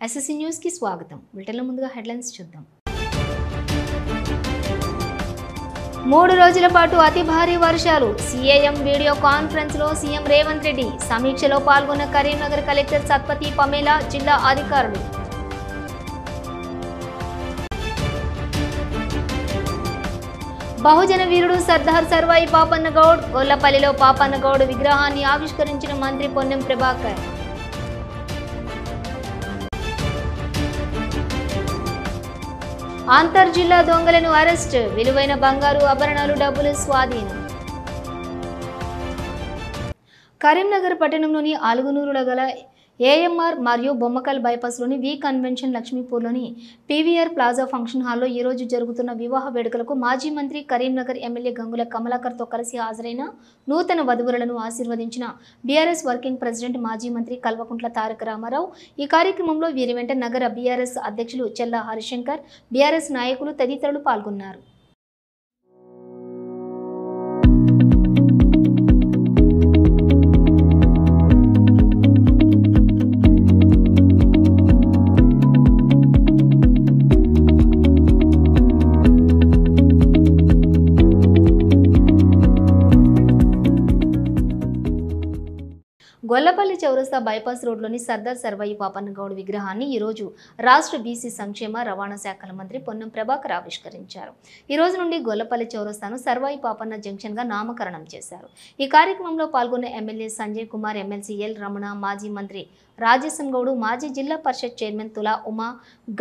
SSC news కి స్వాగతం. బులెటిన్లో ముందుగా హెడ్లైన్స్ చూద్దాం. 3 రోజుల పాటు అతి భారీ వర్షాలు. సీఎం వీడియో కాన్ఫరెన్స్ లో సీఎం రేవంత్ రెడ్డి. సమీక్షలో పాల్గొన్న కరీంనగర్ కలెక్టర్ సత్పతి పమేలా, జిల్లా అధికారులు. బహుజన వీరుడు సర్దార్ సర్వాయి పాపన్న గౌడ్. గొల్లపల్లిలో పాపన్న గౌడ్ విగ్రహాన్ని ఆవిష్కరించిన మంత్రి పొన్నం ప్రభాకర్. అంతర్జిల్లా దొంగలను అరెస్ట్. విలువైన బంగారు ఆభరణాలు, డబ్బులు స్వాధీనం. కరీంనగర్ పట్టణంలోని ఆలుగునూరులో గల ఏఎంఆర్ మరియు బొమ్మకల్ బైపాస్లోని వి కన్వెన్షన్ లక్ష్మీపూర్లోని పీవీఆర్ ప్లాజా ఫంక్షన్ హాల్లో ఈరోజు జరుగుతున్న వివాహ వేడుకలకు మాజీ మంత్రి కరీంనగర్ ఎమ్మెల్యే గంగుల కమలాకర్తో కలిసి హాజరైన నూతన వధువులను ఆశీర్వదించిన బీఆర్ఎస్ వర్కింగ్ ప్రెసిడెంట్ మాజీ మంత్రి కల్వకుంట్ల తారక రామారావు. ఈ కార్యక్రమంలో వీరి వెంట నగర బీఆర్ఎస్ అధ్యక్షులు చెల్లా హరిశంకర్, బీఆర్ఎస్ నాయకులు తదితరులు పాల్గొన్నారు. గొల్లపల్లి చౌరస్తా బైపాస్ రోడ్లోని సర్దార్ సర్వాయి పాపన్న గౌడ్ విగ్రహాన్ని ఈరోజు రాష్ట్ర బీసీ సంక్షేమ రవాణా శాఖల మంత్రి పొన్నం ప్రభాకర్ ఆవిష్కరించారు. ఈ రోజు నుండి గొల్లపల్లి చౌరస్తాను సర్వాయి పాపన్న జంక్షన్గా నామకరణం చేశారు. ఈ కార్యక్రమంలో పాల్గొన్న MLA Sanjay Kumar, MLC L Ramana, మాజీ మంత్రి రాజేశం గౌడ్, మాజీ జిల్లా పరిషత్ చైర్మన్ తులా ఉమా,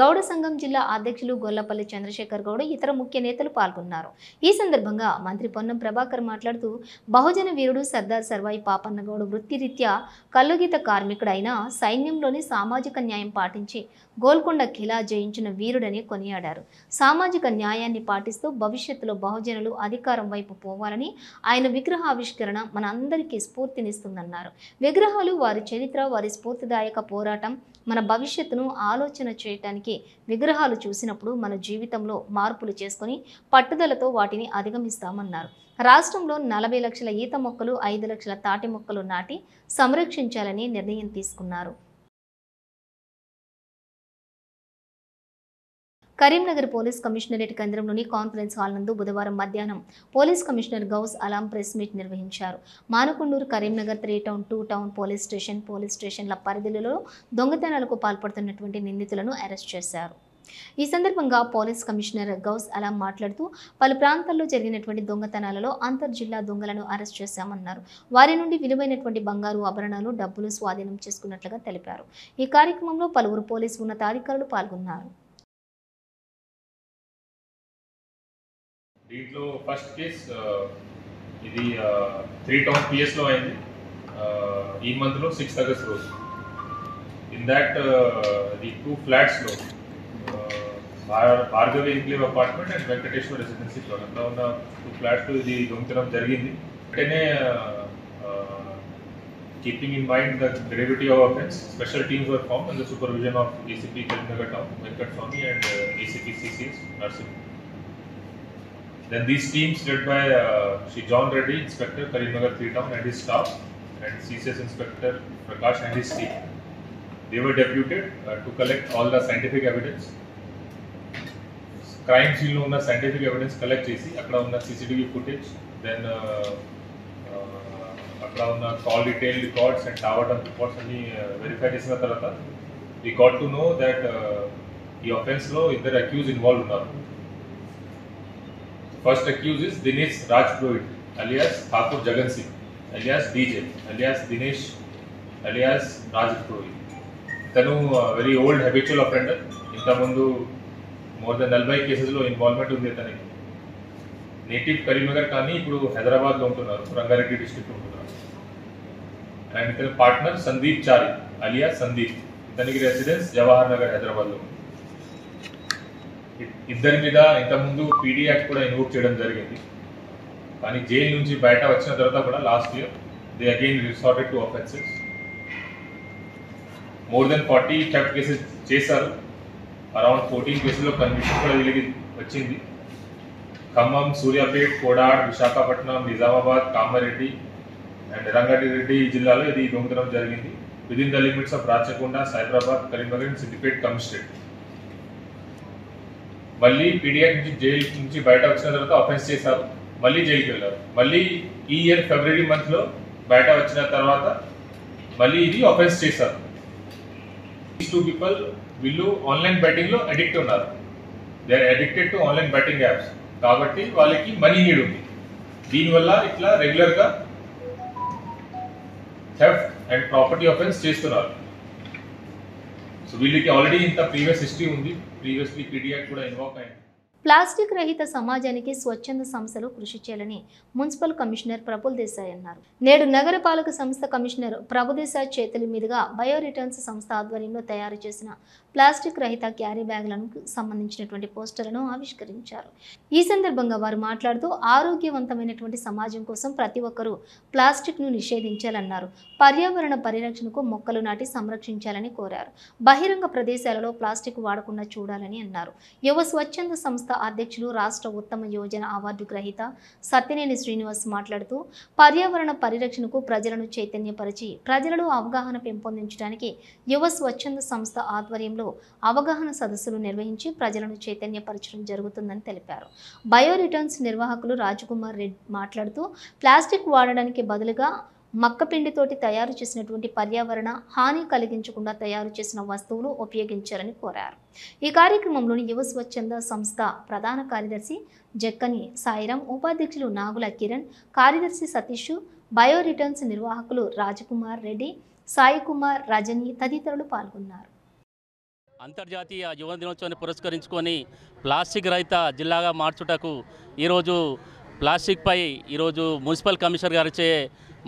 గౌడ సంఘం జిల్లా అధ్యక్షులు గొల్లపల్లి చంద్రశేఖర్ గౌడ్, ఇతర ముఖ్య నేతలు పాల్గొన్నారు. ఈ సందర్భంగా మంత్రి పొన్నం ప్రభాకర్ మాట్లాడుతూ, బహుజన వీరుడు సర్దార్ సర్వాయి పాపన్న గౌడ్ వృత్తిరీత్యా కల్లుగీత కార్మికుడైన సైన్యంలోని సామాజిక న్యాయం పాటించి గోల్కొండ ఖిలా జయించిన వీరుడని కొనియాడారు. సామాజిక న్యాయాన్ని పాటిస్తూ భవిష్యత్తులో బహుజనులు అధికారం వైపు పోవాలని ఆయన విగ్రహావిష్కరణ మన అందరికీ స్ఫూర్తినిస్తుందన్నారు. విగ్రహాలు వారి చరిత్ర, వారి స్ఫూర్తిదాయక పోరాటం, మన భవిష్యత్తును ఆలోచన చేయటానికి విగ్రహాలు చూసినప్పుడు మన జీవితంలో మార్పులు చేసుకొని పట్టుదలతో వాటిని అధిగమిస్తామన్నారు. రాష్ట్రంలో 40 లక్షల ఈత మొక్కలు, 5 లక్షల తాటి మొక్కలు నాటి సంరక్షించాలని నిర్ణయం తీసుకున్నారు. కరీంనగర్ పోలీస్ కమిషనరేట్ కేంద్రంలోని కాన్ఫరెన్స్ హాల్ నందు బుధవారం మధ్యాహ్నం police commissioner Gaus Alam press meet నిర్వహించారు. Manakondur, Karimnagar 3 town, 2 town police స్టేషన్ల పరిధిలో దొంగతనాలకు పాల్పడుతున్నటువంటి నిందితులను అరెస్ట్ చేశారు. ఈ సందర్భంగా పోలీస్ కమిషనర్ గౌస్ అలాం మాట్లాడుతూ, పలు ప్రాంతాల్లో జరిగినటువంటి దొంగతనాలలో అంతర్జిల్లా దొంగలను అరెస్ట్ చేశామన్నారు. వారి నుండి విలువైనటువంటి బంగారు ఆభరణాలు, డబ్బులు స్వాధీనం చేసుకున్నట్లుగా తెలిపారు. ఈ కార్యక్రమంలో పలువురు పోలీసు ఉన్నతాధికారులు పాల్గొన్నారు. దీంట్లో ఫస్ట్ కేస్ ఇది 3 టౌన్ పిఎస్లో అయింది ఈ మంత్లో 6 ఆగస్ట్ రోజు. ఇన్ దాట్ ది 2 ఫ్లాట్స్లో Bhargavi enclave apartment and Venkateswara residency అంతా ఉన్న 2 ఫ్లాట్స్లో ఇది దొంగతనం జరిగింది. వెంటనే keeping in mind the gravity of offense, special teams were formed under the supervision of ACP Karimnagar Town, Venkat Swami, and ACP CCS, Nursing. Then these teams led by Shri John Reddy, Inspector, Karimnagar 3 Town, and his staff, and CCS Inspector Prakash and his team. They were deputed to collect all the scientific evidence. Crime scene lo unna scientific evidence collect chesi, akkada unna CCTV footage, then akkada unna call detail records and tower dump reports anni verify chesina tarvata we got to know that ee offense lo iddaru accused involved unnaru. First accused is Dinesh Raj Purohit alias Thakur Jagan Singh alias DJ alias Dinesh alias Raj Purohit. Tanu very old habitual offender. Inta mundu more than 40 cases lo involvement undi taniki. Native Karimnagar కానీ ఇప్పుడు హైదరాబాద్ లో ఉంటున్నారు, Rangareddy district ఉంటున్నారు. And ఇతని partner Sandeep చారి అలియా సందీప్, ఇతనికి residence Jawahar Nagar Hyderabad లో. ఇద్దరి మీద ఇంతకుముందు పీడీ యాక్ట్ కూడా ఇన్వోక్ చేయడం జరిగింది. కానీ జైలు నుంచి బయట వచ్చిన తర్వాత కూడా last year they again resorted to offences. More than 40 theft cases చేశారు. అరౌండ్ 14 కేసుల్లో కన్విక్షన్ కూడా వీళ్ళకి వచ్చింది. ఖమ్మం, సూర్యాపేట్, కోడాడ్, విశాఖపట్నం, నిజామాబాద్, కామారెడ్డి అండ్ రంగారెడ్డి జిల్లాలో ఇది దొంగతనం జరిగింది. within the limits of Rachakonda, Hyderabad, Karimnagar and Siddipet Commissionerate. మళ్ళీ పీడియాక్ నుంచి జైలు నుంచి బయట వచ్చిన తర్వాత అఫెన్స్ చేశారు, మళ్ళీ జైలుకి వెళ్ళారు. మళ్ళీ ఈ ఇయర్ ఫిబ్రవరి మంత్లో బయట వచ్చిన తర్వాత మళ్ళీ ఇది అఫెన్స్ చేశారు. దీస్ 2 people వీళ్ళు ఆన్లైన్ బెట్టింగ్లో అడిక్ట్ ఉన్నారు. They are addicted to online betting apps. కాబట్టి వాళ్ళకి మనీ నీడ్ ఉంది. దీనివల్ల ఇట్లా రెగ్యులర్గా థెఫ్ట్ అండ్ ప్రాపర్టీ అఫెన్స్ చేస్తున్నారు. సో వీళ్ళకి ఆల్రెడీ ఇంత ప్రీవియస్ హిస్టరీ ఉంది. ప్రీవియస్లీ పీడియాక్ కూడా ఇన్వాల్వ్ అయింది. ప్లాస్టిక్ రహిత సమాజానికి స్వచ్ఛంద సంస్థలు కృషి చేయాలని మున్సిపల్ కమిషనర్ ప్రభుల్ దేశాయ్ అన్నారు. నేడు నగరపాలక సంస్థ కమిషనర్ ప్రభుదేశాయ్ చేతుల మీదుగా బయో రిటర్న్స్ సంస్థ ఆధ్వర్యంలో తయారు చేసిన ప్లాస్టిక్ రహిత క్యారీ బ్యాగులకు సంబంధించినటువంటి పోస్టర్లను ఆవిష్కరించారు. ఈ సందర్భంగా వారు మాట్లాడుతూ ఆరోగ్యవంతమైనటువంటి సమాజం కోసం ప్రతి ఒక్కరూ ప్లాస్టిక్ను నిషేధించాలన్నారు. పర్యావరణ పరిరక్షణకు మొక్కలు నాటి సంరక్షించాలని కోరారు. బహిరంగ ప్రదేశాలలో ప్లాస్టిక్ వాడకుండా చూడాలని అన్నారు. యువ స్వచ్ఛంద సంస్థ అధ్యక్షులు రాష్ట్ర ఉత్తమ యోజన అవార్డు గ్రహీత సత్యనేని శ్రీనివాస్ మాట్లాడుతూ పర్యావరణ పరిరక్షణకు ప్రజలను చైతన్యపరిచి ప్రజలలో అవగాహన పెంపొందించడానికి యువ స్వచ్ఛంద సంస్థ ఆధ్వర్యంలో అవగాహన సదస్సులు నిర్వహించి ప్రజలను చైతన్యపరచడం జరుగుతుందని తెలిపారు. బయో రిటర్న్స్ నిర్వాహకులు రాజకుమార్ రెడ్డి మాట్లాడుతూ ప్లాస్టిక్ వాడడానికి బదులుగా మక్కపిండితోటి తయారు చేసినటువంటి పర్యావరణ హాని కలిగించకుండా తయారు చేసిన వస్తువులు ఉపయోగించాలని కోరారు. ఈ కార్యక్రమంలోని యువ స్వచ్ఛంద సంస్థ ప్రధాన కార్యదర్శి జక్కని సాయిరాం, ఉపాధ్యక్షులు నాగుల కిరణ్, కార్యదర్శి సతీష్, బయో రిటర్న్స్ నిర్వాహకులు రాజకుమార్ రెడ్డి, సాయి కుమార్, రజని తదితరులు పాల్గొన్నారు. అంతర్జాతీయ యువ దినోత్సవాన్ని పురస్కరించుకొని ప్లాస్టిక్ రహిత జిల్లాగా మార్చుటకు ఈరోజు ప్లాస్టిక్పై ఈరోజు మున్సిపల్ కమిషనర్ గారిచే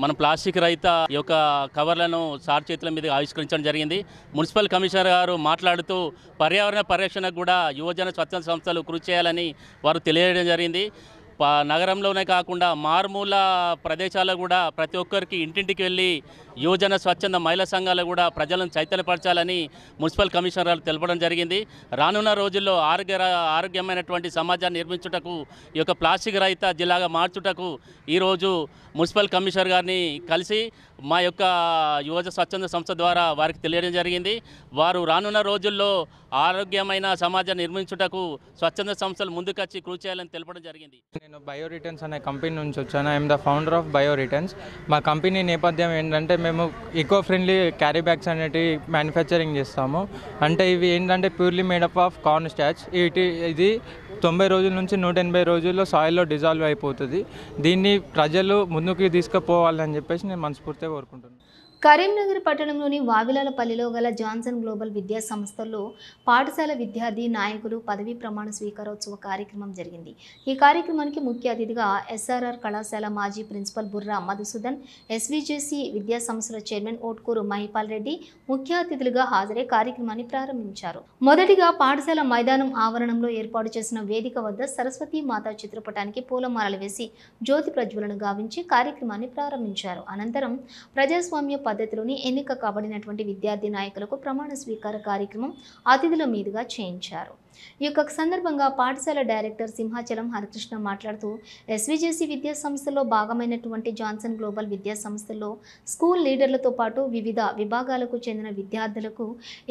మనం ప్లాస్టిక్ రహిత ఈ యొక్క కవర్లను సార్ చేతుల మీద ఆవిష్కరించడం జరిగింది. మున్సిపల్ కమిషనర్ గారు మాట్లాడుతూ పర్యావరణ పరిరక్షణకు కూడా యువజన స్వచ్ఛంద సంస్థలు కృషి చేయాలని వారు తెలియజేయడం జరిగింది. నగరంలోనే కాకుండా మారుమూల ప్రదేశాల్లో కూడా ప్రతి ఒక్కరికి ఇంటింటికి వెళ్ళి యువజన స్వచ్ఛంద మహిళా సంఘాలు కూడా ప్రజలను చైతన్యపరచాలని మున్సిపల్ కమిషనర్ గారు తెలపడం జరిగింది. రానున్న రోజుల్లో ఆరోగ్యమైనటువంటి సమాజాన్ని నిర్మించుటకు ఈ యొక్క ప్లాస్టిక్ రహిత జిల్లాగా మార్చుటకు ఈరోజు మున్సిపల్ కమిషనర్ గారిని కలిసి మా యొక్క యువజన స్వచ్ఛంద సంస్థ ద్వారా వారికి తెలియడం జరిగింది. వారు రానున్న రోజుల్లో ఆరోగ్యమైన సమాజాన్ని నిర్మించుటకు స్వచ్ఛంద సంస్థలు ముందుకొచ్చి కృషి చేయాలని తెలపడం జరిగింది. నేను బయో రిటర్న్స్ అనే కంపెనీ నుంచి వచ్చాను. I'm the founder of bio returns. మా కంపెనీ నేపథ్యం ఏంటంటే మేము ఈకో ఫ్రెండ్లీ క్యారీ బ్యాగ్స్ అనేటివి మ్యానుఫ్యాక్చరింగ్ చేస్తాము. అంటే ఇవి ఏంటంటే purely made up of corn starch. ఇది 90 రోజుల నుంచి 180 రోజుల్లో సాయిల్లో డిజాల్వ్ అయిపోతుంది. దీన్ని ప్రజలు ముందుకు తీసుకుపోవాలని చెప్పేసి నేను మనస్ఫూర్తిగా కోరుకుంటున్నాను. కరీంనగర్ పట్టణంలోని వావిలాలపల్లిలో గల జాన్సన్ గ్లోబల్ విద్యా సంస్థల్లో పాఠశాల విద్యార్థి నాయకులు పదవీ ప్రమాణ స్వీకారోత్సవ కార్యక్రమం జరిగింది. ఈ కార్యక్రమానికి ముఖ్య అతిథిగా ఎస్ఆర్ఆర్ కళాశాల మాజీ ప్రిన్సిపల్ బుర్రా మధుసూదన్, ఎస్వీజేసీ విద్యా సంస్థల చైర్మన్ ఓట్కూరు మహిపాల్ రెడ్డి ముఖ్య అతిథులుగా హాజరై కార్యక్రమాన్ని ప్రారంభించారు. మొదటిగా పాఠశాల మైదానం ఆవరణంలో ఏర్పాటు చేసిన వేదిక వద్ద సరస్వతీ మాతా చిత్రపటానికి పూలమాలలు వేసి జ్యోతి ప్రజ్వలన గావించి కార్యక్రమాన్ని ప్రారంభించారు. అనంతరం ప్రజాస్వామ్య పద్ధతిలోని ఎన్నిక కాబడినటువంటి విద్యార్థి నాయకులకు ప్రమాణ స్వీకార కార్యక్రమం అతిథుల మీదుగా చేయించారు. ఈ యొక్క సందర్భంగా పాఠశాల డైరెక్టర్ సింహాచలం హరికృష్ణ మాట్లాడుతూ ఎస్వీజేసీ విద్యా సంస్థలో భాగమైనటువంటి జాన్సన్ గ్లోబల్ విద్యా సంస్థల్లో స్కూల్ లీడర్లతో పాటు వివిధ విభాగాలకు చెందిన విద్యార్థులకు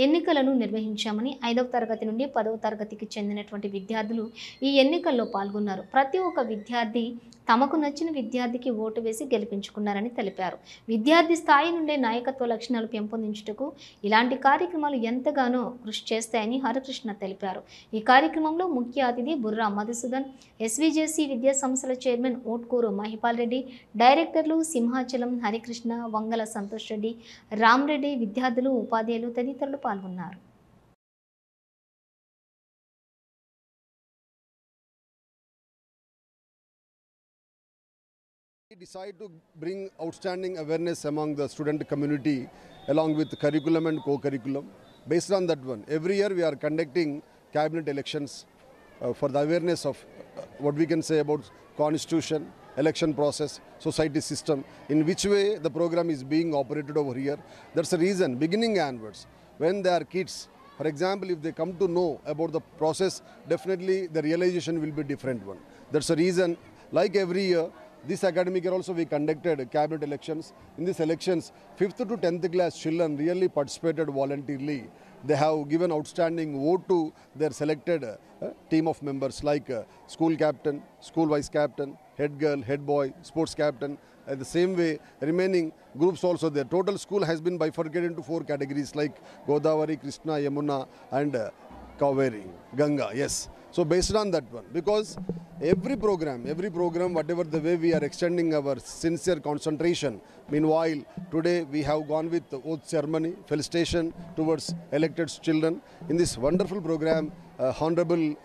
ఎన్నికలను నిర్వహించామని 5వ తరగతి నుండి 10వ తరగతికి చెందినటువంటి విద్యార్థులు ఈ ఎన్నికల్లో పాల్గొన్నారు. ప్రతి ఒక్క విద్యార్థి తమకు నచ్చిన విద్యార్థికి ఓటు వేసి గెలిపించుకున్నారని తెలిపారు. విద్యార్థి స్థాయి నుండే నాయకత్వ లక్షణాలు పెంపొందించుటకు ఇలాంటి కార్యక్రమాలు ఎంతగానో కృషి చేస్తాయని హరికృష్ణ తెలిపారు. ఈ కార్యక్రమంలో ముఖ్య అతిథి బుర్రా మధుసూదన్, ఎస్వీజేసీ విద్యా సంస్థల చైర్మన్ ఓట్కూరు మహిపాల్ రెడ్డి, డైరెక్టర్లు సింహాచలం హరికృష్ణ, వంగల సంతోష్ రెడ్డి, రామ్రెడ్డి, విద్యార్థులు, ఉపాధ్యాయులు తదితరులు పాల్గొన్నారు. We decide to bring outstanding awareness among the student community along with curriculum and co-curriculum. Based on that one, every year we are conducting cabinet elections for the awareness of what we can say about constitution, election process, society system, in which way the program is being operated over here. That's the reason, beginning onwards, when they are kids, for example, if they come to know about the process, definitely the realization will be different one. That's the reason, like every year, This academic year also we conducted cabinet elections. In these elections, 5th to 10th class children really participated voluntarily. They have given outstanding vote to their selected team of members like school captain, school vice captain, head girl, head boy, sports captain. The same way, remaining groups also there. Total school has been bifurcated into 4 categories like Godavari, Krishna, Yamuna and Kaveri, Ganga. Yes. So based on that one, because every program, whatever the way we are extending our sincere concentration. Meanwhile, today we have gone with the oath ceremony, felicitation towards elected children. In this wonderful program, Honorable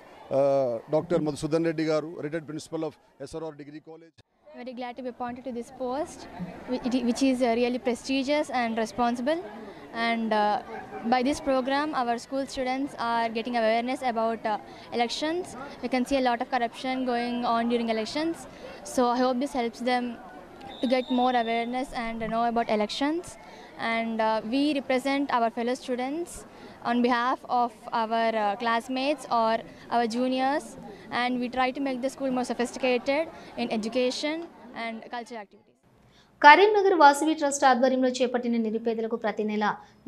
Dr. Madhusudan Reddy Garu, retired principal of SRR Degree College. Very glad to be appointed to this post, which is really prestigious and responsible. And by this program, our school students are getting awareness about elections. We can see a lot of corruption going on during elections. So I hope this helps them to get more awareness and know about elections. And we represent our fellow students on behalf of our classmates or our juniors, and we try to make the school more sophisticated in education and cultural activities. Karimnagar Vasavi trust ఆధ్వర్యంలో చేపట్టిన నిరుపేదలకు ప్రతి నెల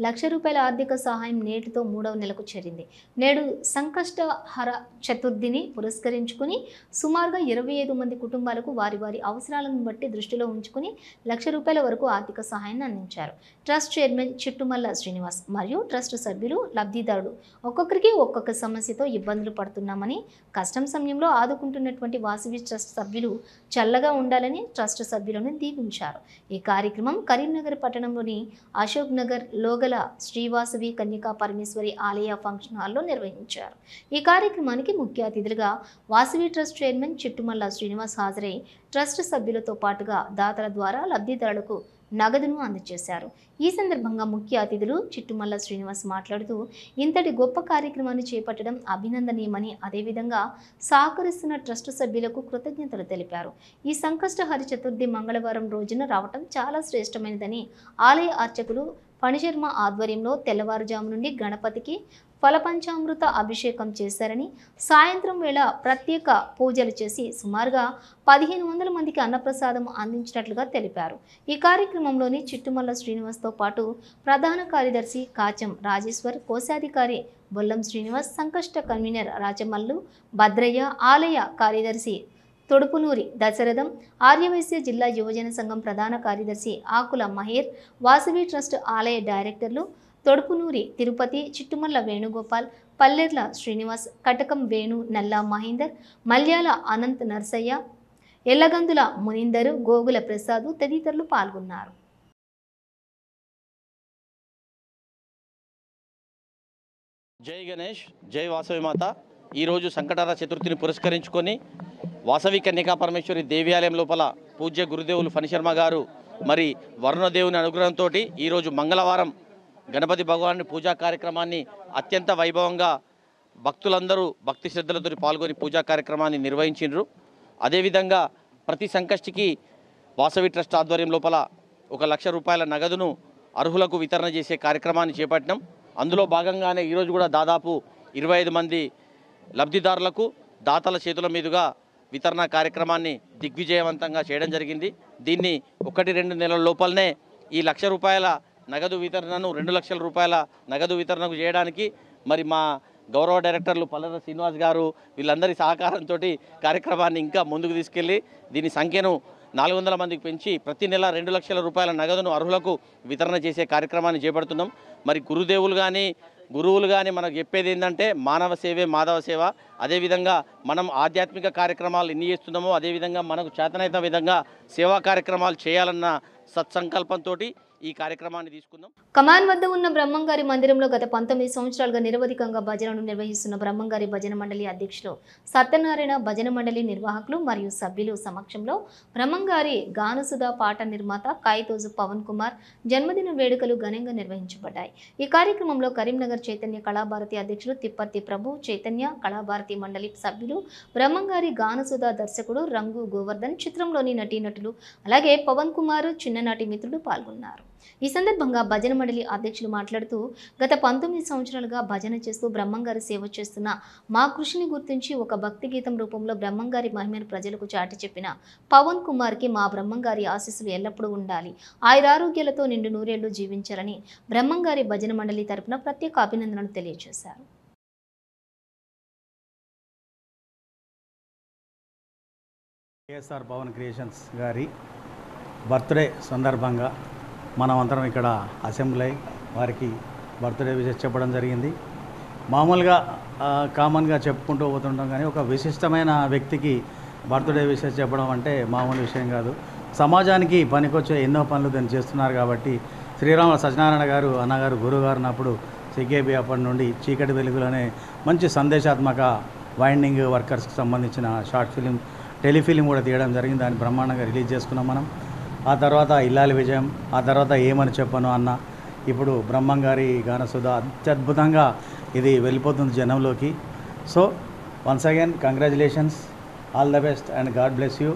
₹1,00,000 ఆర్థిక సహాయం నేటితో 3వ నెలకు చేరింది. నేడు సంకష్టహర చతుర్థిని పురస్కరించుకుని సుమారుగా 25 మంది కుటుంబాలకు వారి వారి అవసరాలను బట్టి దృష్టిలో ఉంచుకుని ₹1,00,000 వరకు ఆర్థిక సహాయాన్ని అందించారు. ట్రస్ట్ చైర్మన్ చిట్టుమల్ల శ్రీనివాస్ మరియు ట్రస్ట్ సభ్యులు లబ్ధిదారులు ఒక్కొక్కరికి ఒక్కొక్క సమస్యతో ఇబ్బందులు పడుతున్నామని, కష్టం సమయంలో ఆదుకుంటున్నటువంటి వాసవి ట్రస్ట్ సభ్యులు చల్లగా ఉండాలని ట్రస్ట్ సభ్యులను దీవించారు. ఈ కార్యక్రమం కరీంనగర్ పట్టణంలోని అశోక్ నగర్ లోగల శ్రీవాసవి కన్యకా పరమేశ్వరి ఆలయ ఫంక్షన్ హాల్లో నిర్వహించారు. ఈ కార్యక్రమానికి ముఖ్య అతిథులుగా వాసవి ట్రస్ట్ చైర్మన్ చిట్టుమల్ల శ్రీనివాస్ హాజరై ట్రస్ట్ సభ్యులతో పాటుగా దాతల ద్వారా లబ్ధిదారులకు నగదును అందజేశారు. ఈ సందర్భంగా ముఖ్య అతిథులు చిట్టుమల్ల శ్రీనివాస్ మాట్లాడుతూ ఇంతటి గొప్ప కార్యక్రమాన్ని చేపట్టడం అభినందనీయమని, అదేవిధంగా సహకరిస్తున్న ట్రస్ట్ సభ్యులకు కృతజ్ఞతలు తెలిపారు. ఈ సంకష్టహర చతుర్థి మంగళవారం రోజున రావటం చాలా శ్రేష్టమైనదని, ఆలయ అర్చకులు ఫణిశర్మ ఆధ్వర్యంలో తెల్లవారుజాము నుండి గణపతికి ఫలపంచామృత అభిషేకం చేశారని, సాయంత్రం వేళ ప్రత్యేక పూజలు చేసి సుమారుగా 1,500 మందికి అన్నప్రసాదం అందించినట్లుగా తెలిపారు. ఈ కార్యక్రమంలోని చిట్టుమల్ల శ్రీనివాస్తో పాటు ప్రధాన కార్యదర్శి కాచం రాజేశ్వర్, కోశాధికారి బొల్లం శ్రీనివాస్, సంకష్ట కన్వీనర్ రాజమల్లు భద్రయ్య, ఆలయ కార్యదర్శి తొడుపునూరి దశరథం, ఆర్యవైశ్య జిల్లా యువజన సంఘం ప్రధాన కార్యదర్శి ఆకుల మహేర్, వాసవి ట్రస్ట్ ఆలయ డైరెక్టర్లు తొడుపునూరి తిరుపతి, చిట్టుమల్ల వేణుగోపాల్, పల్లెర్ల శ్రీనివాస్, కటకం వేణు, నల్లా మహేందర్, మల్యాల అనంత్ నర్సయ్య, ఎల్లగందుల మునిందరు, గోగుల ప్రసాద్ తదితరులు పాల్గొన్నారు. జై గణేష్, జై వాసవి మాత. ఈరోజు సంకటహర చతుర్థిని పురస్కరించుకొని వాసవి కన్యకా పరమేశ్వరి దేవాలయం లోపల పూజ్య గురుదేవులు ఫణిశర్మ గారు మరి వరుణదేవుని అనుగ్రహంతో ఈరోజు మంగళవారం గణపతి భగవాన్ పూజా కార్యక్రమాన్ని అత్యంత వైభవంగా భక్తులందరూ భక్తి శ్రద్ధలతో పాల్గొని పూజా కార్యక్రమాన్ని నిర్వహించారు. అదేవిధంగా ప్రతి సంకష్టికి వాసవి ట్రస్ట్ ఆధ్వర్యం లోపల ₹1,00,000 నగదును అర్హులకు వితరణ చేసే కార్యక్రమాన్ని చేపట్టినాం. అందులో భాగంగానే ఈరోజు కూడా దాదాపు 25 మంది లబ్ధిదారులకు దాతల చేతుల మీదుగా వితరణ కార్యక్రమాన్ని దిగ్విజయవంతంగా చేయడం జరిగింది. దీన్ని 1-2 నెలల లోపలనే ఈ ₹1,00,000 నగదు వితరణను ₹2,00,000 నగదు వితరణకు చేయడానికి మరి మా గౌరవ డైరెక్టర్లు పల్లెర శ్రీనివాస్ గారు వీళ్ళందరి సహకారంతో కార్యక్రమాన్ని ఇంకా ముందుకు తీసుకెళ్లి దీని సంఖ్యను 400 మందికి పెంచి ప్రతి నెల ₹2,00,000 నగదును అర్హులకు వితరణ చేసే కార్యక్రమాన్ని చేపడుతున్నాం. మరి గురువులు కానీ మనకు చెప్పేది ఏంటంటే మానవ సేవే మాధవ సేవ. అదేవిధంగా మనం ఆధ్యాత్మిక కార్యక్రమాలు ఎన్ని చేస్తున్నామో అదేవిధంగా మనకు చేతనైన విధంగా సేవా కార్యక్రమాలు చేయాలన్న సత్సంకల్పంతో ఈ కార్యక్రమాన్ని తీసుకున్నాం. కమాన్ వద్ద ఉన్న బ్రహ్మంగారి మందిరంలో గత 19 సంవత్సరాలుగా నిరవధికంగా భజనను నిర్వహిస్తున్న బ్రహ్మంగారి భజన మండలి అధ్యక్షులు సత్యనారాయణ, భజన మండలి నిర్వాహకులు మరియు సభ్యులు సమక్షంలో బ్రహ్మంగారి గానసుధా పాట నిర్మాత కాయితోజు పవన్ కుమార్ జన్మదిన వేడుకలు ఘనంగా నిర్వహించబడ్డాయి. ఈ కార్యక్రమంలో కరీంనగర్ కరీంనగర్ చైతన్య కళాభారతి అధ్యక్షులు తిప్పర్తి ప్రభు, చైతన్య కళాభారతి మండలి సభ్యులు, బ్రహ్మంగారి గానసుధా దర్శకుడు రంగు గోవర్ధన్, చిత్రంలోని నటీనటులు, అలాగే పవన్ కుమార్, చిన్ననాటి మిత్రులు పాల్గొన్నారు. ఈ సందర్భంగా భజన మండలి అధ్యక్షులు మాట్లాడుతూ, గత 19 సంవత్సరాలుగా భజన చేస్తూ బ్రహ్మంగారి సేవ చేస్తున్న మా కృషిని గుర్తించి ఒక భక్తి గీతం రూపంలో బ్రహ్మంగారి మహిమను ప్రజలకు చాటి చెప్పిన పవన్ కుమార్కి మా బ్రహ్మంగారి ఆశీస్సులు ఎల్లప్పుడూ ఉండాలి, ఆయురారోగ్యాలతో నిండు నూరేళ్లు జీవించాలని బ్రహ్మంగారి భజన మండలి తరపున ప్రత్యేక అభినందనలు తెలియజేశారు. కేఎస్ఆర్ పవన్ క్రియేషన్స్ గారి బర్త్డే సందర్భంగా మనం అందరం ఇక్కడ అసెంబ్లీ అయి వారికి బర్త్డే విషెస్ చెప్పడం జరిగింది. మామూలుగా కామన్గా చెప్పుకుంటూ పోతుంటాం, కానీ ఒక విశిష్టమైన వ్యక్తికి బర్త్డే విషెస్ చెప్పడం అంటే మామూలు విషయం కాదు. సమాజానికి పనికొచ్చే ఎన్నో పనులు దాన్ని చేస్తున్నారు కాబట్టి శ్రీరామ సత్యనారాయణ గారు అన్నగారు గురువుగారు ఉన్నప్పుడు సికేబీ అప్పటి నుండి చీకటి వెలుగులనే మంచి సందేశాత్మక వైండింగ్ వర్కర్స్కి సంబంధించిన షార్ట్ ఫిలిం, టెలిఫిలిం కూడా తీయడం జరిగింది. దాన్ని బ్రహ్మాండంగా రిలీజ్ చేసుకున్నాం మనం. ఆ తర్వాత ఇల్లాలి విజయం, ఆ తర్వాత ఏమని చెప్పను అన్న, ఇప్పుడు బ్రహ్మంగారి గానసుధ అత్యద్భుతంగా ఇది వెళ్ళిపోతుంది జనంలోకి. So once again congratulations, all the best and God bless you.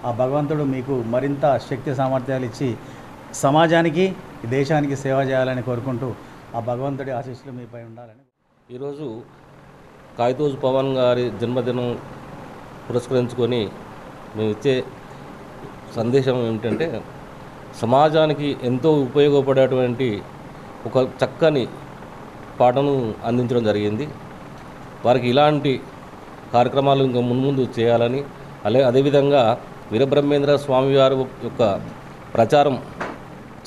ఆ భగవంతుడు మీకు మరింత శక్తి సామర్థ్యాలు ఇచ్చి సమాజానికి దేశానికి సేవ చేయాలని కోరుకుంటూ ఆ భగవంతుడి ఆశీస్సులు మీపై ఉండాలని. ఈరోజు కాయితోజు పవన్ గారి జన్మదినం పురస్కరించుకొని మేము ఇచ్చే సందేశం ఏమిటంటే, సమాజానికి ఎంతో ఉపయోగపడేటువంటి ఒక చక్కని పాటను అందించడం జరిగింది. వారికి ఇలాంటి కార్యక్రమాలు ఇంకా ముందు చేయాలని, అదేవిధంగా వీరబ్రహ్మేంద్ర స్వామి వారి యొక్క ప్రచారం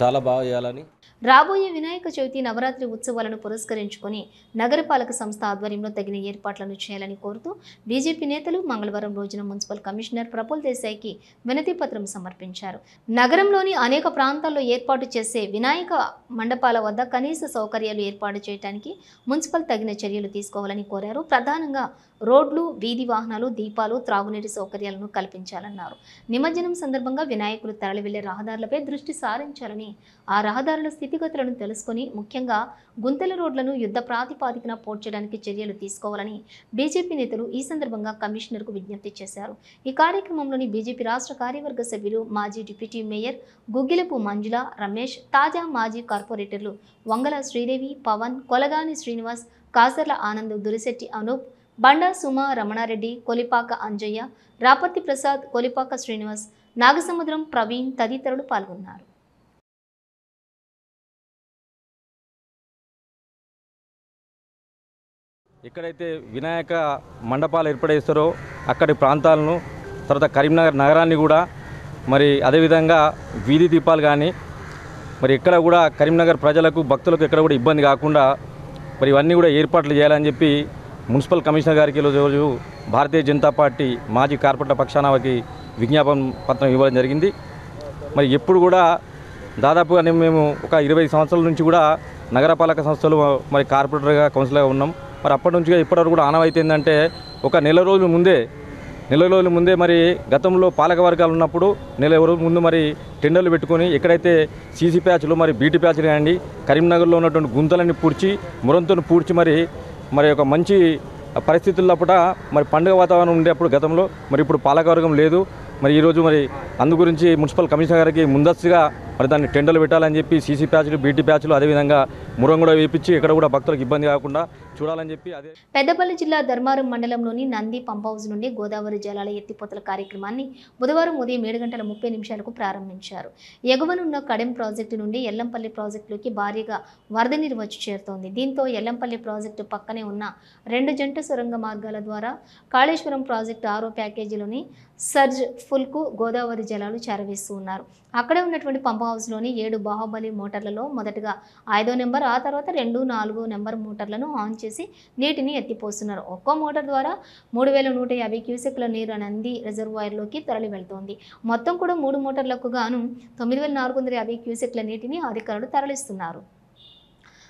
చాలా బాగా చేయాలని. రాబోయే వినాయక చవితి నవరాత్రి ఉత్సవాలను పురస్కరించుకొని నగరపాలక సంస్థ ఆధ్వర్యంలో తగిన ఏర్పాట్లను చేయాలని కోరుతూ బీజేపీ నేతలు మంగళవారం రోజున మున్సిపల్ కమిషనర్ ప్రఫుల్ దేశాయ్కి వినతి పత్రం సమర్పించారు. నగరంలోని అనేక ప్రాంతాల్లో ఏర్పాటు చేసే వినాయక మండపాల వద్ద కనీస సౌకర్యాలు ఏర్పాటు చేయడానికి మున్సిపల్ తగిన చర్యలు తీసుకోవాలని కోరారు. ప్రధానంగా రోడ్లు, వీధి వాహనాలు, దీపాలు, త్రాగునీటి సౌకర్యాలను కల్పించాలన్నారు. నిమజ్జనం సందర్భంగా వినాయకులు తరలి వెళ్లే రహదారులపై దృష్టి సారించాలని, ఆ రహదారుల స్థితిగతులను తెలుసుకొని ముఖ్యంగా గుంతల రోడ్లను యుద్ధ ప్రాతిపాదికన పోడ్చడానికి చర్యలు తీసుకోవాలని బీజేపీ నేతలు ఈ సందర్భంగా కమిషనర్కు విజ్ఞప్తి చేశారు. ఈ కార్యక్రమంలోని బీజేపీ రాష్ట్ర కార్యవర్గ సభ్యులు, మాజీ డిప్యూటీ మేయర్ గుగ్గిలపు మంజుల, రమేష్, తాజా మాజీ కార్పొరేటర్లు వంగల శ్రీదేవి, పవన్, కొలగాని శ్రీనివాస్, కాసర్ల ఆనంద్, దురిశెట్టి అనూప్, బండా సుమ, రమణారెడ్డి, కొలిపాక అంజయ్య, రాపర్తి ప్రసాద్, కొలిపాక శ్రీనివాస్, నాగసముద్రం ప్రవీణ్ తదితరులు పాల్గొన్నారు. ఎక్కడైతే వినాయక మండపాలు ఏర్పడేస్తారో అక్కడి ప్రాంతాలను, తర్వాత కరీంనగర్ నగరాన్ని కూడా, మరి అదేవిధంగా వీధి దీపాలు కానీ, మరి ఎక్కడ కూడా కరీంనగర్ ప్రజలకు, భక్తులకు ఎక్కడ కూడా ఇబ్బంది కాకుండా మరి ఇవన్నీ కూడా ఏర్పాట్లు చేయాలని చెప్పి మున్సిపల్ కమిషనర్ గారికి ఈరోజు భారతీయ జనతా పార్టీ మాజీ కార్పొరేటర్ పక్షానకి విజ్ఞాపన పత్రం ఇవ్వడం జరిగింది. మరి ఎప్పుడు కూడా దాదాపుగా మేము ఒక 20 సంవత్సరాల నుంచి కూడా నగరపాలక సంస్థలు మరి కార్పొరేటర్గా, కౌన్సిలర్గా ఉన్నాం. మరి అప్పటి నుంచి ఇప్పటివరకు కూడా ఆనవాయితీ ఏంటంటే, ఒక నెల రోజుల ముందే మరి గతంలో పాలక వర్గాలు ఉన్నప్పుడు నెల రోజుల ముందు మరి టెండర్లు పెట్టుకొని ఎక్కడైతే సీసీ ప్యాచ్లు, మరి బీటీ ప్యాచ్లు కానివ్వండి, కరీంనగర్లో ఉన్నటువంటి గుంతలన్నీ పూడ్చి, మురంతో పూడ్చి మరి ఒక మంచి పరిస్థితుల్లో మరి పండుగ వాతావరణం ఉండేప్పుడు గతంలో, మరి ఇప్పుడు పాలకవర్గం లేదు. మరి ఈరోజు మరి అందు గురించి మున్సిపల్ కమిషనర్ గారికి ముందస్తుగా మరి దాన్ని టెండర్లు పెట్టాలని చెప్పి సీసీ ప్యాచ్లు, బీటీ ప్యాచ్లు, అదేవిధంగా మురం కూడా వేయించి ఎక్కడ కూడా భక్తులకు ఇబ్బంది కాకుండా చూడాలని చెప్పి అదే. పెద్దపల్లి జిల్లా ధర్మారం మండలంలోని నంది పంప్ హౌస్ నుండి గోదావరి జలాల ఎత్తిపోతల కార్యక్రమాన్ని బుధవారం ఉదయం 7:30 ప్రారంభించారు. ఎగువనున్న కడెం ప్రాజెక్టు నుండి ఎల్లంపల్లి ప్రాజెక్టులోకి భారీగా వరద నీరు వచ్చి చేరుతోంది. దీంతో ఎల్లంపల్లి ప్రాజెక్టు పక్కనే ఉన్న 2 జంట సొరంగ మార్గాల ద్వారా కాళేశ్వరం ప్రాజెక్టు 6వ ప్యాకేజీలోని సర్జ్ ఫుల్కు గోదావరి జలాలు చేరవేస్తూ ఉన్నారు. అక్కడే ఉన్నటువంటి పంప్ హౌస్లోని 7 బాహుబలి మోటార్లలో మొదటగా 5వ నెంబర్, ఆ తర్వాత 2, 4 నెంబర్ మోటార్లను ఆన్ చేసి నీటిని ఎత్తిపోస్తున్నారు. ఒక్కో మోటార్ ద్వారా 3150 క్యూసెక్ల నీరు నంది రిజర్వాయర్లోకి తరలి వెళ్తోంది. మొత్తం కూడా 3 మోటార్లకు గాను 9450 క్యూసెక్ల నీటిని అధికారులు తరలిస్తున్నారు.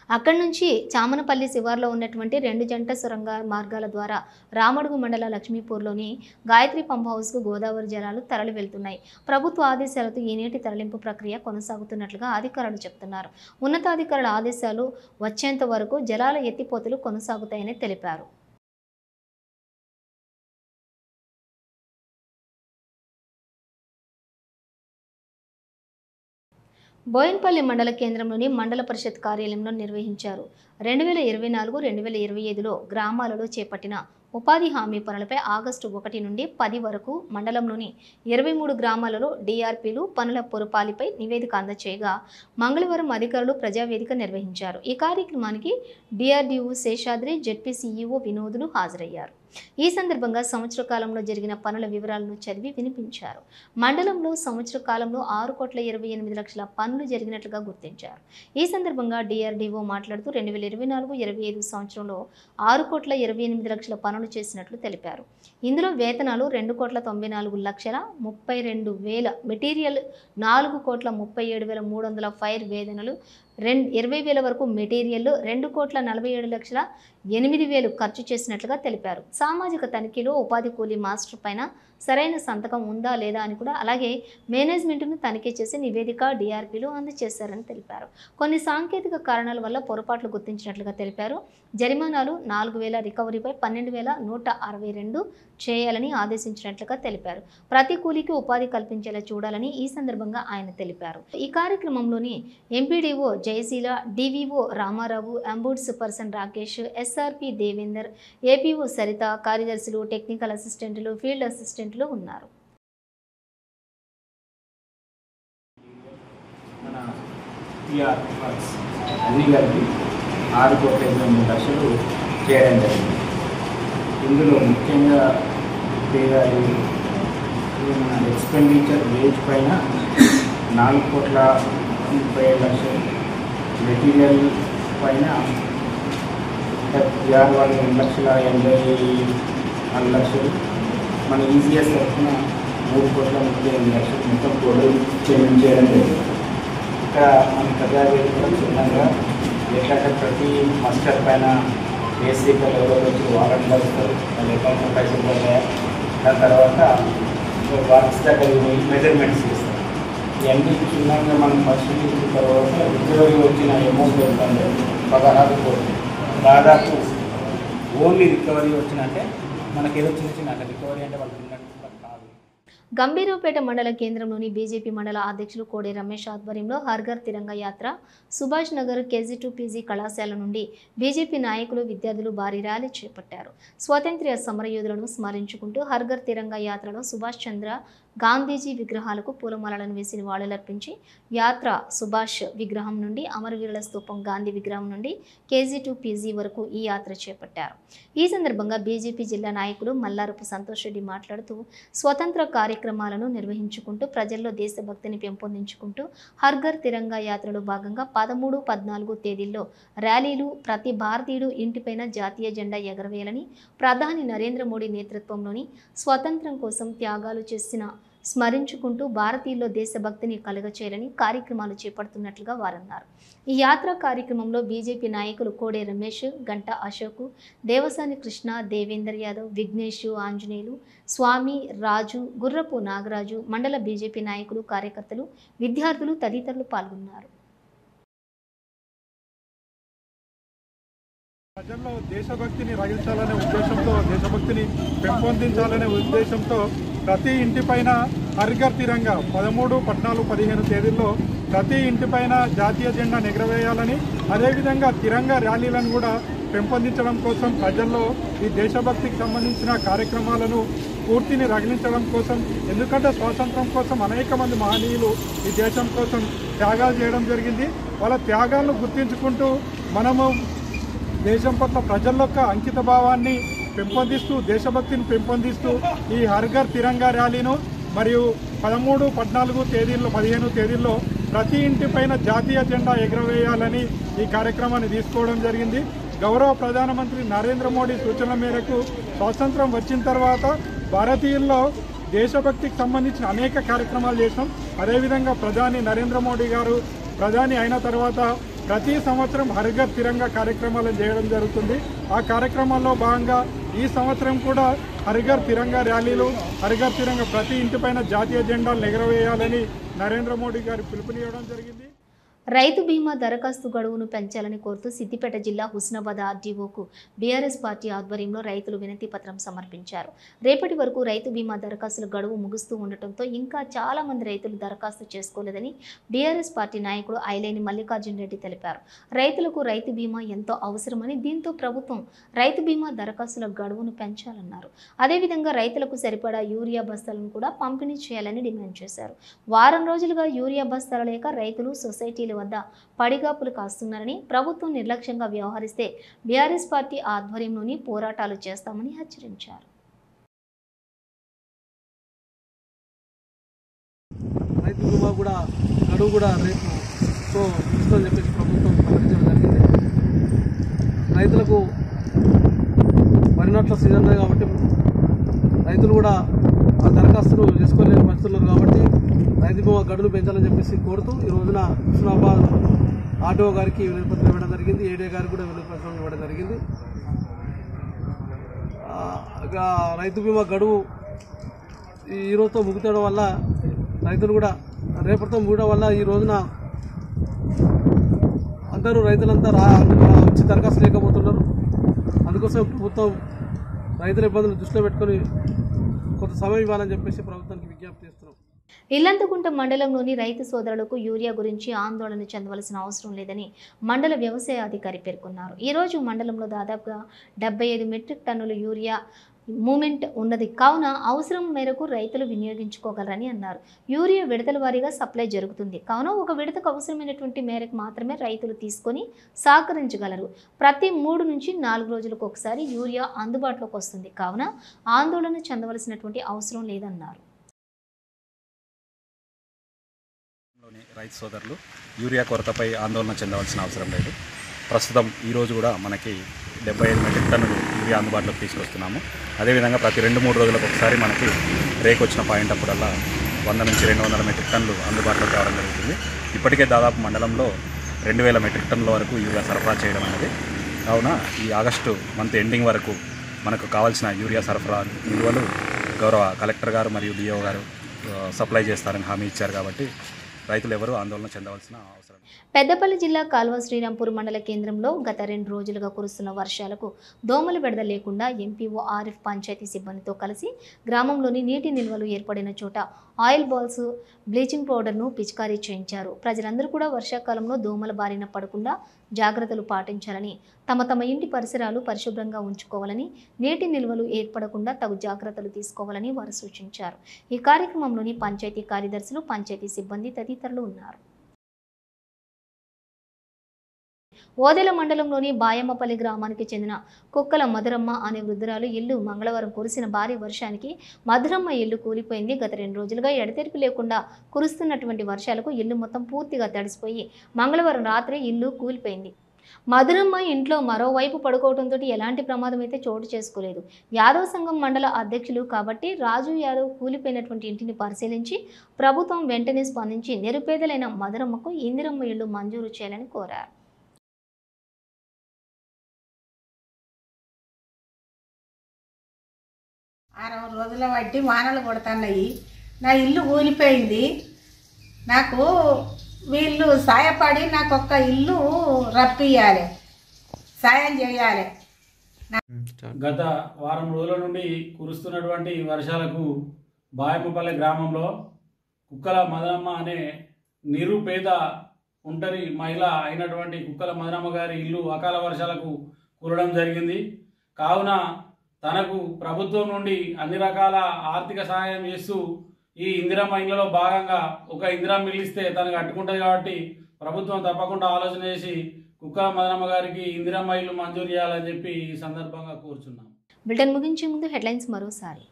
అక్కడి నుంచి చామనపల్లి శివార్లో ఉన్నటువంటి 2 జంట సొరంగ మార్గాల ద్వారా రామడుగు మండల లక్ష్మీపూర్లోని గాయత్రి పంప్ హౌస్కు గోదావరి జలాలు తరలి వెళ్తున్నాయి. ప్రభుత్వ ఆదేశాలతో ఈ నీటి తరలింపు ప్రక్రియ కొనసాగుతున్నట్లుగా అధికారులు చెప్తున్నారు. ఉన్నతాధికారుల ఆదేశాలు వచ్చేంత వరకు జలాల ఎత్తిపోతలు కొనసాగుతాయని తెలిపారు. బోయిన్పల్లి మండల కేంద్రంలోని మండల పరిషత్ కార్యాలయంలో నిర్వహించారు. 2024-2025లో గ్రామాలలో చేపట్టిన ఉపాధి హామీ పనులపై ఆగస్టు 1 నుండి 10 వరకు మండలంలోని 23 గ్రామాలలో డిఆర్పీలు పనుల పొరపాలిపై నివేదిక అందజేయగా మంగళవారం అధికారులు ప్రజావేదిక నిర్వహించారు. ఈ కార్యక్రమానికి డిఆర్డీఓ శేషాద్రి, జెడ్పీ సీఈఓ వినోదులు హాజరయ్యారు. ఈ సందర్భంగా సంవత్సర కాలంలో జరిగిన పనుల వివరాలను చదివి వినిపించారు. మండలంలో సంవత్సర కాలంలో 6,28,00,000 పనులు జరిగినట్లుగా గుర్తించారు. ఈ సందర్భంగా డిఆర్డీఓ మాట్లాడుతూ 2024-25 సంవత్సరంలో 6,28,00,000 పనులు చేసినట్లు తెలిపారు. ఇందులో వేతనాలు 2,94,32,000, మెటీరియల్ 4,37,300 ఫైర్ వేతనాలు 20,000 వరకు మెటీరియల్ 2,47,08,000 ఖర్చు చేసినట్లుగా తెలిపారు. సామాజిక తనిఖీలో ఉపాధి కూలీ మాస్టర్ పైన సరైన సంతకం ఉందా లేదా అని కూడా, అలాగే మేనేజ్మెంట్ను తనిఖీ చేసి నివేదిక డిఆర్పీలు అందజేశారని తెలిపారు. కొన్ని సాంకేతిక కారణాల వల్ల పొరపాట్లు గుర్తించినట్లుగా తెలిపారు. జరిమానాలు 4,000, రికవరీపై 12,162 చేయాలని ఆదేశించినట్లుగా తెలిపారు. ప్రతి కూలీకి ఉపాధి కల్పించేలా చూడాలని ఈ సందర్భంగా ఆయన తెలిపారు. ఈ కార్యక్రమంలోని MPDO Jayasheela, DVO Ramarao, ombudsperson Rakesh, SRP Devender, APO Saritha, కార్యదర్శులు, టెక్నికల్ అసిస్టెంట్లు, ఫీల్డ్ అసిస్టెంట్లు ఉన్నారు. మన టిఆర్ వర్క్స్ అన్ని కలిపి 6,8,00,000 చేయడం జరిగింది. ఇందులో ముఖ్యంగా మన ఎక్స్పెండిచర్ వేజ్ పైన 4,37,00,000, మెటీరియల్ పైన 62,84,00,000, మన ఈజీఎస్ తరఫున 3,38,00,000 మొత్తం టోటల్ పేమెంట్ చేయడం జరిగింది. ఇక్కడ మన ప్రజావేదికలో చిన్నగా ఎట్లంటే ప్రతి మస్టర్ పైన బేసిక్గా ఎవరో వచ్చి వారంటీ వస్తారు, వాళ్ళ అకౌంట్లో పైసలు పడతాయి. దాని తర్వాత వర్క్స్ దగ్గర మెజర్మెంట్స్ ఇస్తారు. ఇవన్నీ చిన్నగా మనం పరిశీలించిన తర్వాత రికవరీ వచ్చిన అమౌంట్ ఏంటంటే 16 కోట్లు. దాదాపు ఓన్లీ రికవరీ వచ్చినంటే మనకేదో చిన్న చిన్న రికవరీ అంటే వాళ్ళు ఉన్నట్టు కాదు. గంభీరావుపేట మండల కేంద్రంలోని బీజేపీ మండల అధ్యక్షులు కోడే రమేష్ ఆధ్వర్యంలో హర్ఘర్ తిరంగా యాత్ర, సుభాష్ నగర్ కేజీ2 పీజీ కళాశాల నుండి బీజేపీ నాయకులు, విద్యార్థులు భారీ ర్యాలీ చేపట్టారు. స్వాతంత్ర్య సమరయోధులను స్మరించుకుంటూ హర్ఘర్ తిరంగా యాత్రలో సుభాష్ చంద్ర, గాంధీజీ విగ్రహాలకు పూలమాలలను వేసి నివాళులర్పించి యాత్ర సుభాష్ విగ్రహం నుండి అమరవీరుల స్తూపం గాంధీ విగ్రహం నుండి కేజీ2 పీజీ వరకు ఈ యాత్ర చేపట్టారు. ఈ సందర్భంగా బీజేపీ జిల్లా నాయకులు మల్లారపు సంతోష్ రెడ్డి మాట్లాడుతూ స్వతంత్ర కార్యక్రమాలను నిర్వహించుకుంటూ ప్రజల్లో దేశభక్తిని పెంపొందించుకుంటూ హర్ఘర్ తిరంగా యాత్రలో భాగంగా 13, 14 తేదీల్లో ర్యాలీలు, ప్రతి భారతీయుడు ఇంటిపైన జాతీయ జెండా ఎగరవేయాలని, ప్రధాని నరేంద్ర మోడీ నేతృత్వంలోని స్వతంత్రం కోసం త్యాగాలు చేసిన స్మరించుకుంటూ భారతీయుల్లో దేశభక్తిని కలుగచేయాలని కార్యక్రమాలు చేపడుతున్నట్లుగా వారన్నారు. ఈ యాత్రా కార్యక్రమంలో బీజేపీ నాయకులు కోడే రమేష్, గంటా అశోక్, దేవసాని కృష్ణ, దేవేందర్ యాదవ్, విఘ్నేష్, ఆంజనేయులు, స్వామి, రాజు, గుర్రపు నాగరాజు, మండల బీజేపీ నాయకులు, కార్యకర్తలు, విద్యార్థులు తదితరులు పాల్గొన్నారు. ప్రజల్లో దేశభక్తిని రగిల్చాలనే ఉద్దేశంతో, దేశభక్తిని పెంపొందించాలనే ఉద్దేశంతో ప్రతి ఇంటిపైన హర్ఘర్ తిరంగా 13, 14, 15 తేదీల్లో ప్రతి ఇంటిపైన జాతీయ జెండా ఎగరవేయాలని, అదేవిధంగా తిరంగా ర్యాలీలను కూడా పెంపొందించడం కోసం ప్రజల్లో ఈ దేశభక్తికి సంబంధించిన కార్యక్రమాలను పూర్తిని రగిలించడం కోసం, ఎందుకంటే స్వాతంత్రం కోసం అనేక మంది మహనీయులు ఈ దేశం కోసం త్యాగాలు చేయడం జరిగింది. వాళ్ళ త్యాగాలను గుర్తించుకుంటూ మనము దేశం పట్ల ప్రజల యొక్క అంకిత భావాన్ని పెంపొందిస్తూ, దేశభక్తిని పెంపొందిస్తూ ఈ హర్ఘర్ తిరంగా ర్యాలీను మరియు 13, 14 తేదీల్లో 15 తేదీల్లో ప్రతి ఇంటిపైన జాతీయ జెండా ఎగరవేయాలని ఈ కార్యక్రమాన్ని తీసుకోవడం జరిగింది. గౌరవ ప్రధానమంత్రి నరేంద్ర మోడీ సూచనల మేరకు స్వాతంత్రం వచ్చిన తర్వాత భారతీయుల్లో దేశభక్తికి సంబంధించిన అనేక కార్యక్రమాలు చేసాం. అదేవిధంగా ప్రధాని నరేంద్ర మోడీ గారు ప్రధాని అయిన తర్వాత ప్రతి సంవత్సరం హర్ ఘర్ తిరంగా కార్యక్రమాలను చేయడం జరుగుతుంది. ఆ కార్యక్రమాల్లో భాగంగా ఈ సంవత్సరం కూడా హర్ ఘర్ తిరంగా ర్యాలీలు, హర్ ఘర్ తిరంగా ప్రతి ఇంటిపైన జాతీయ జెండాలు ఎగరవేయాలని నరేంద్ర మోడీ గారు పిలుపునివ్వడం జరిగింది. రైతు బీమా దరఖాస్తు గడువును పెంచాలని కోరుతూ సిద్దిపేట జిల్లా హుస్నాబాద్ ఆర్డీఓకు బీఆర్ఎస్ పార్టీ ఆధ్వర్యంలో రైతులు వినతి పత్రం సమర్పించారు. రేపటి వరకు రైతు బీమా దరఖాస్తుల గడువు ముగుస్తూ ఉండటంతో ఇంకా చాలా మంది రైతులు దరఖాస్తు చేసుకోలేదని బీఆర్ఎస్ పార్టీ నాయకుడు ఐలేని మల్లికార్జున రెడ్డి తెలిపారు. రైతులకు రైతు బీమా ఎంతో అవసరమని, దీంతో ప్రభుత్వం రైతు బీమా దరఖాస్తుల గడువును పెంచాలన్నారు. అదేవిధంగా రైతులకు సరిపడా యూరియా బస్తాలను కూడా పంపిణీ చేయాలని డిమాండ్ చేశారు. వారం రోజులుగా యూరియా బస్తాలు లేక రైతులు సొసైటీల వద్ద పడిగాపులు కాస్తున్నారని, ప్రభుత్వం నిర్లక్ష్యంగా వ్యవహరిస్తే బీఆర్ఎస్ పార్టీ ఆధ్వర్యంలోని పోరాటాలు చేస్తామని హెచ్చరించారు. రైతు బీమా కూడా గడువు కూడా రేపు ఇస్తుందని చెప్పేసి ప్రభుత్వం ప్రకటించడం జరిగింది. రైతులకు వరి నాట్ల సీజన్ కాబట్టి రైతులు కూడా ఆ దరఖాస్తులు చేసుకోలేని పరిస్థితున్నారు కాబట్టి రైతు బీమా గడువును పెంచాలని చెప్పేసి కోరుతూ ఈ రోజున హుస్నాబాద్ ఆర్డీఓ గారికి వినతిపత్రం ఇవ్వడం జరిగింది. ఏడీ గారికి కూడా వినతిపత్రం ఇవ్వడం జరిగింది. రైతు బీమా గడువు ఈ రోజుతో ముగితడం వల్ల రైతులు కూడా రేపటితో ముగడం వల్ల ఈ రోజున అందరూ రైతులంతా వచ్చి దరఖాస్తు లేకపోతున్నారు. అందుకోసం ప్రభుత్వం రైతుల ఇబ్బందులు దృష్టిలో పెట్టుకొని కొంత సమయం ఇవ్వాలని చెప్పేసి ప్రభుత్వానికి విజ్ఞప్తి చేస్తున్నాం. ఇల్లంతకుంట మండలంలోని రైతు సోదరులకు యూరియా గురించి ఆందోళన చెందవలసిన అవసరం లేదని మండల వ్యవసాయ అధికారి పేర్కొన్నారు. ఈరోజు మండలంలో దాదాపుగా 75 మెట్రిక్ టన్నుల యూరియా మూమెంట్ ఉన్నది కావున అవసరం మేరకు రైతులు వినియోగించుకోగలరని అన్నారు. యూరియా విడతల వారీగా సప్లై జరుగుతుంది కావున ఒక విడతకు అవసరమైనటువంటి మేరకు మాత్రమే రైతులు తీసుకొని సహకరించగలరు. ప్రతి 3 నుంచి 4 రోజులకు ఒకసారి యూరియా అందుబాటులోకి వస్తుంది కావున ఆందోళన చెందవలసినటువంటి అవసరం లేదన్నారు. రైతు సోదరులు యూరియా కొరతపై ఆందోళన చెందవలసిన అవసరం లేదు. ప్రస్తుతం ఈరోజు కూడా మనకి 75 మెట్రిక్ టన్నులు యూరియా అందుబాటులోకి తీసుకొస్తున్నాము. అదేవిధంగా ప్రతి 2-3 రోజులకు ఒకసారి మనకి రేక్ వచ్చిన పాయింట్ అప్పుడల్లా 100 నుంచి 200 మెట్రిక్ టన్నులు అందుబాటులోకి రావడం జరుగుతుంది. ఇప్పటికే దాదాపు మండలంలో 2000 మెట్రిక్ టన్నుల వరకు యూరియా సరఫరా చేయడం అనేది. కావున ఈ ఆగస్టు మంత్ ఎండింగ్ వరకు మనకు కావాల్సిన యూరియా సరఫరా నిల్వలు గౌరవ కలెక్టర్ గారు మరియు డిఓ గారు సప్లై చేస్తారని హామీ ఇచ్చారు. కాబట్టి రైతులు ఎవరు ఆందోళన చెందవలసిన అవసరం. పెద్దపల్లి జిల్లా కాల్వ శ్రీరాంపూర్ మండల కేంద్రంలో గత 2 రోజులుగా కురుస్తున్న వర్షాలకు దోమల బెడద లేకుండా ఎంపీఓ ఆరిఫ్ పంచాయతీ సిబ్బందితో కలిసి గ్రామంలోని నీటి నిల్వలు ఏర్పడిన చోట ఆయిల్ బాల్స్, బ్లీచింగ్ పౌడర్ను పిచికారీ చేయించారు. ప్రజలందరూ కూడా వర్షాకాలంలో దోమల బారిన పడకుండా జాగ్రత్తలు పాటించాలని, తమ ఇంటి పరిసరాలు పరిశుభ్రంగా ఉంచుకోవాలని, నీటి నిల్వలు ఏర్పడకుండా తగు జాగ్రత్తలు తీసుకోవాలని వారు సూచించారు. ఈ కార్యక్రమంలోని పంచాయతీ కార్యదర్శులు, పంచాయతీ సిబ్బంది తదితరులు ఉన్నారు. ఓదెల మండలంలోని బాయమ్మపల్లి గ్రామానికి చెందిన కుక్కల మధురమ్మ అనే వృద్ధురాలు ఇల్లు మంగళవారం కురిసిన భారీ వర్షానికి మధురమ్మ ఇల్లు కూలిపోయింది. గత 2 రోజులుగా ఎడతెరిపి లేకుండా కురుస్తున్నటువంటి వర్షాలకు ఇల్లు మొత్తం పూర్తిగా తడిసిపోయి మంగళవారం రాత్రి ఇల్లు కూలిపోయింది. మధురమ్మ ఇంట్లో మరోవైపు పడుకోవడంతో ఎలాంటి ప్రమాదం అయితే చోటు చేసుకోలేదు. యాదవ్ సంఘం మండల అధ్యక్షులు కాబట్టి రాజు యాదవ్ కూలిపోయినటువంటి ఇంటిని పరిశీలించి ప్రభుత్వం వెంటనే స్పందించి నిరుపేదలైన మధురమ్మకు ఇందిరమ్మ ఇల్లు మంజూరు చేయాలని కోరారు. 6 రోజుల బట్టి వానలు కొడుతున్నాయి. నా ఇల్లు కూలిపోయింది. నాకు వీళ్ళు సాయపడి నాకు ఒక్క ఇల్లు రప్పియాలి, సాయం చేయాలి. గత వారం రోజుల నుండి కురుస్తున్నటువంటి వర్షాలకు బాయమ్మపల్లి గ్రామంలో కుక్కల మదనమ్మ అనే నిరుపేద ఒంటరి మహిళ అయినటువంటి కుక్కల మదనమ్మ గారి ఇల్లు అకాల వర్షాలకు కూలడం జరిగింది. కావున తనకు ప్రభుత్వం నుండి అన్ని రకాల ఆర్థిక సహాయం చేస్తూ ఈ ఇందిరమ్మ ఇళ్లలో భాగంగా ఒక ఇందిరమ్మ ఇల్లు ఇస్తే తనకు అట్టుకుంటుంది కాబట్టి ప్రభుత్వం తప్పకుండా ఆలోచన చేసి కుక్కల మదనమ్మ గారికి ఇందిరమ్మ ఇల్లు మంజూరు చేయాలని చెప్పి ఈ సందర్భంగా కోరుచున్నాం. బులెటిన్ ముగించే ముందు హెడ్లైన్స్ మరోసారి.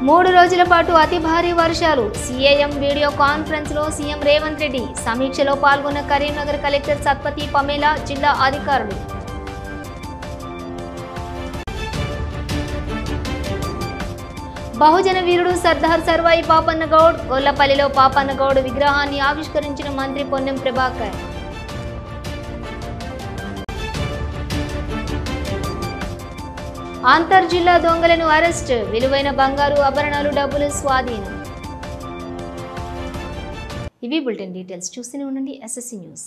3 రోజుల పాటు అతి భారీ వర్షాలు. సీఎం వీడియో కాన్ఫరెన్స్ లో సీఎం రేవంత్ రెడ్డి. సమీక్షలో పాల్గొన్న కరీంనగర్ కలెక్టర్ సత్పతి పమేలా, జిల్లా అధికారులు. బహుజన వీరుడు సర్దార్ సర్వాయి పాపన్న గౌడ్ గొల్లపల్లిలో పాపన్న గౌడ్ విగ్రహాన్ని ఆవిష్కరించిన మంత్రి పొన్నం ప్రభాకర్. అంతర్జిల్లా దొంగలను అరెస్ట్, విలువైన బంగారు ఆభరణాలు డబ్బులు స్వాధీనం. ఇవి బులెటిన్ డీటెయిల్స్. చూస్తూనే ఉండండి SSC న్యూస్.